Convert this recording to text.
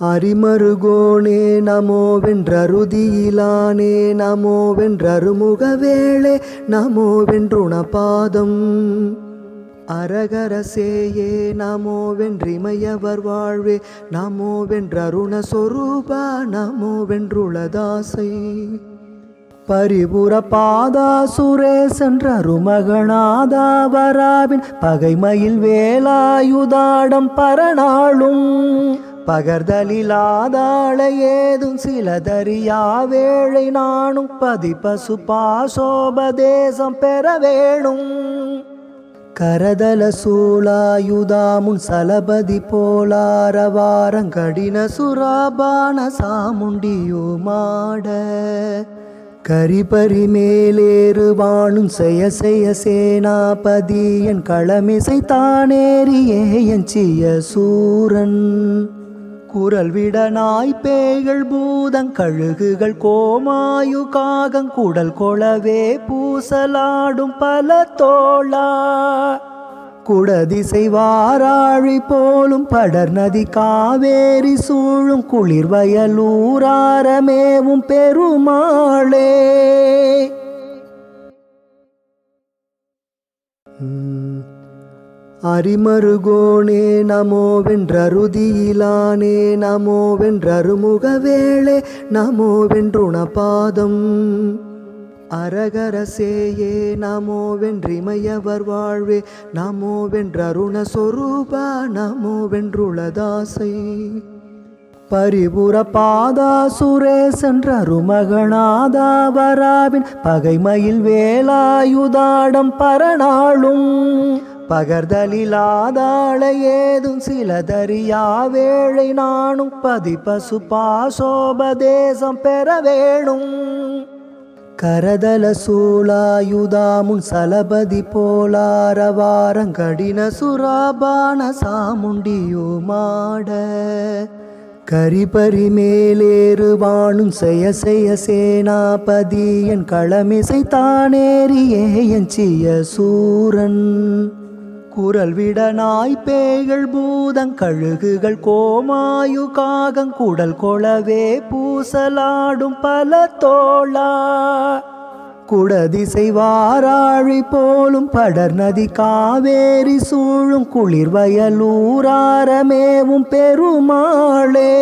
அரிமருகோனே நமோவென்றருதியிலானே நமோவென்றருமுகவேளே நமோவென்றுணபாதம் அரகரசேயே நமோவென்றிமையவர் வாழ்வே நமோவென்றருணஸ்வரூபா நமோவென்றுளதாசை பரிபுர பாதா சுரேசென்றருமகநாதா வராவின் பகைமயில் வேலாயுதாடம் பரநாளும் பகர்தலிலாதாள ஏதும் சிலதறியா வேளை நானும் பதிபசு பாசோபதேசம் பெற வேணும் கரதல சூலாயுதாமுன் சலபதி போலாரவாரங்கடின சுராபான சாமுண்டியுமாட கரிபரி மேலேறு வாழும் செய்ய சேனாபதி என் களமிசை தானேறியே என் சிய சூரன் குரல் விட நாய்ப்பேய்கள் பூதங்கழுகுகள் கோமாயு காகங்குடல் கொளவே பூசலாடும் பல தோளா குடதிசை வாராழி போலும் படர் நதி காவேரி சூழும் குளிர் வயலூராரமேவும் பெருமாளே அரிமருகோனே நமோவென்றருதியிலானே நமோவென்றருமுகவேளே நமோவென்றுணபாதம் அரகரசேயே நமோவென்றிமையவர் வாழ்வே நமோவென்றருணஸ்வரூபா நமோவென்றுளதாசை பரிபுர பாதா சுரேசென்றருமகநாதா வராவின் பகைமயில் வேலாயுதாடம் பரநாளும் பகர்தலிலாதாள ஏதும் சிலதறியா வேளை நானும் பதிபசு பாசோபதேசம் பெற வேணும் கரதல சூலாயுதாமுன் சலபதி போலாரவாரங்கடின சுராபான சாமுண்டியுமாட கரிபரி மேலேறு வாழும் செய்ய சேனாபதி என் களமிசை தானேறியே என் சிய சூரன் குரல் விட நாய்ப்பேய்கள் பூதங்கழுகுகள் கோமாயு காகங்குடல் கொளவே பூசலாடும் பல தோளா குடதிசை வாராழி போலும் படர் நதி காவேரி சூழும் குளிர் வயலூராரமேவும் பெருமாளே